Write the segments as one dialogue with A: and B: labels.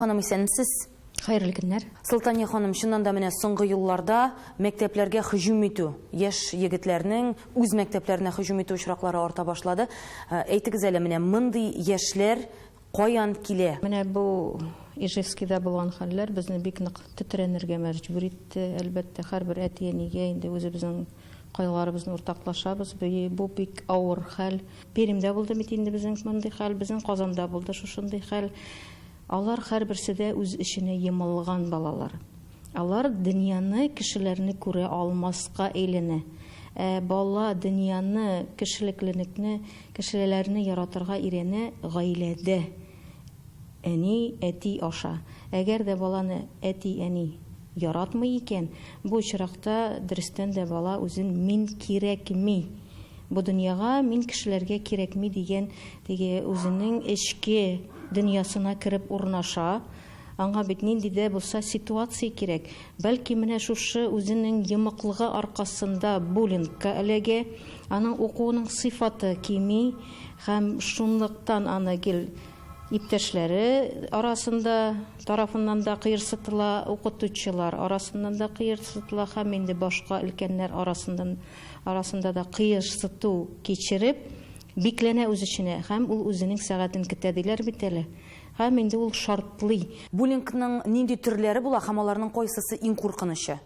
A: Ханым, исәнсез.
B: Хайырлы көннәр.
A: Сылтания ханым, шуннан да менә соңгы елларда мәктәпләргә һөҗүм итү, яшь егетләрнең үз мәктәпләренә һөҗүм итү очраклары арта башлады. Әйтегез әле, менә мондый яшьләр каян килә?
B: Менә бу Ижевскида булган хәлләр безне бик нык тетрәнергә мәҗбүр итте. Әлбәттә, һәрбер әти-әнигә инде үзебезнең кайгыларыбызны уртаклашабыз. Бу бик авыр хәл. Пермдә булды бит инде безнең мондый хәл, безнең Казанда булды шушындый хәл. Алар һәрберсе дә үз эшенә йомылган балалар. Алар дөньяны, кешеләрне күрә алмаска әйләнә. Бала дөньяны, кешелекленекне, кешеләрне яратырга иренә гаиләдә. Әни, әти аша. Әгәр дә баланы әти, әни яратмый икән, бу очракта дөрестән дә бала үзен мин кирәкми. Бу дөньяга мин кешеләргә кирәкми дигән теге үзенең эчке дөньясына кирип урнаша. Аңа бит нинди дә булса ситуация кирәк. Бәлки менә шушы үзенең йомыклыгы аркасында буллингка эләгә, аның укуының сыйфаты кими һәм шунлыктан аны гел иптәшләре арасында тарафыннан да кыерсытыла, укытучылар арасыннан да кыерсытыла һәм инде башка өлкәннәр арасында да кыерсыту кичереп бикләнә үз эшенә һәм ул үзенең сәгатен көтә диләр бит әле. Һәм инде ул шартлый.
A: Буллингның нинди төрләре була һәм аларның кайсысы иң куркынычы?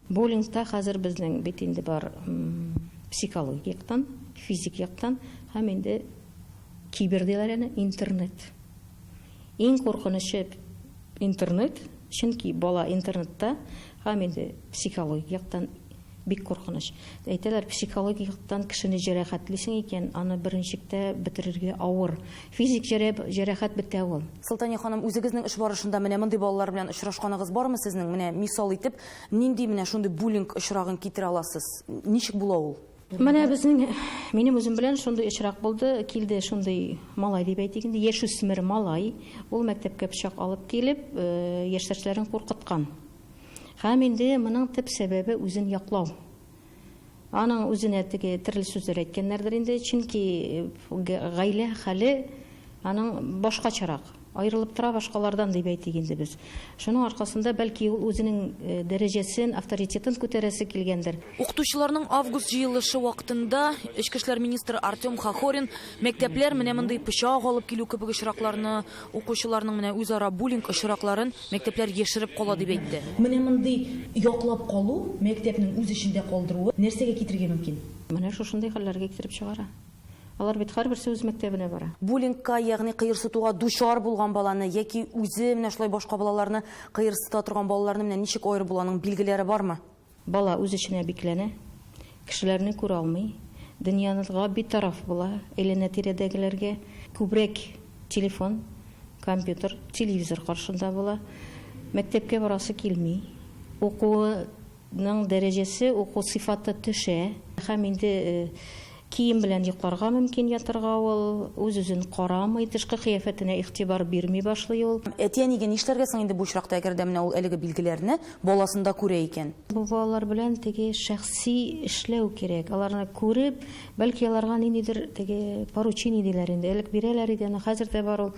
B: Буллингта хәзер безнең бит инде бар психология яктан, физик яктан һәм инде кибердәләрне интернет. Иң куркынычы интернет, чөнки бала интернетта һәм инде психология яктан бик куркыныч. Әйтәләр, психология яктан кешене җәрәхәтлисең икән, аны беренчектә бетерергә авыр. Физик җәрәхәт бетә ул.
A: Сылтания ханым, үзегезнең эш барышында менә мондый балалар белән очрашканыгыз бармы сезнең? Менә мисал итеп, нинди менә шундый буллинг очрагын китерә аласыз? Ничек була ул?
B: Менә минем үзем белән шундый очрак булды. Килде шундый малай дип әйтик инде, яшүсмер малай. Ул мәктәпкә пычак алып килеп, яшьтәшләрен куркыткан. Һәм инде моның төп сәбәбе үзен яклау. Аның үзенә теге төрле сүзләр әйткәннәрдер инде, чөнки гаилә хәле аның башкачарак. Айрылып тора башкалардан дип әйтик инде без. Шуның аркасында бәлки ул үзенең дәрәҗәсен, авторитетын күтәрәсе килгәндер.
A: Укытучыларның август җыелышы вакытында Эчке эшләр министры Артем Хохорин мәктәпләр менә мондый пычак алып килү кебек очракларны, укучыларның менә үзара буллинг очракларын мәктәпләр яшереп кала дип әйтте. Менә мондый яклап калу, мәктәпнең үз эчендә калдыруы нәрсәгә китергә мөмкин?
B: Менә шушындый хәлләргә китереп чыгара. Алар бит һәрберсе үз мәктәбенә бара.
A: Буллингка, ягъни кыерсытуга дучар булган баланы яки үзе менә шулай башка балаларны кыерсыта торган балаларны менә ничек аерып буланың билгеләре бармы?
B: Бала үз эченә бикләнә, кешеләрне күрә алмый, дөньяга битараф була, әйләнә-тирәдәгеләргә күбрәк телефон, компьютер, телевизор каршында була, мәктәпкә барасы килми, укуның дәрәҗәсе, уку сыйфаты төшә, һәм инде кием белән йокларга мөмкин ятырга ул, үз-үзен карамый, тышкы кыяфәтенә игътибар бирми башлый ул.
A: Әти-әнигә нишләргә соң инде бу очракта, әгәр дә менә ул әлеге билгеләрне баласында күрә икән?
B: Бу балалар белән теге шәхси эшләү кирәк. Аларны күреп, бәлки аларга ниндидер теге поручение диләр инде, элек бирәләр иде, хәзер дә бар ул.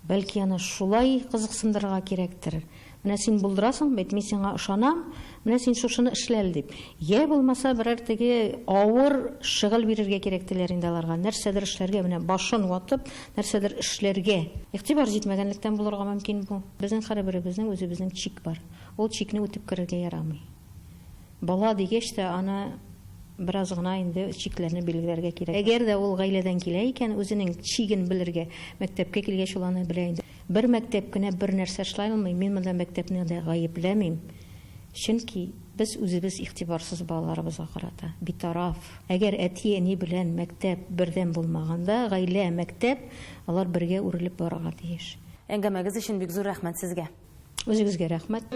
B: Бәлки аны шулай кызыксындырырга кирәктер. Менә син булдырасың бит, мин сиңа ышанам, менә син шушыны эшләл дип. Я булмаса берәр теге авыр шөгыль бирергә кирәктеләр инде аларга. Нәрсәдер эшләргә, менә башын ватып, нәрсәдер эшләргә. Игътибар җитмәгәнлектән булырга мөмкин бу. Безнең һәрберебезнең үзебезнең чик бар. Ул чикне үтеп керергә ярамый. Бала дигәч тә аны бераз гына инде чикләрне билгеләргә кирәк. Әгәр дә ул гаиләдән килә икән, үзенең чиген белергә, мәктәпкә килгәч ул аны белә инде. Бер мәктәп кенә бер нәрсә эшләй алмый, мин монда мәктәпне дә гаепләмим. Чөнки без үзебез игътибарсыз балаларыбызга карата битараф. Әгәр әти-әни белән мәктәп бердәм булмаганда, гаилә, мәктәп, алар бергә үрелеп барырга тиеш.
A: Әңгәмәгез өчен бик зур рәхмәт сезгә.
B: Үзегезгә рәхмәт.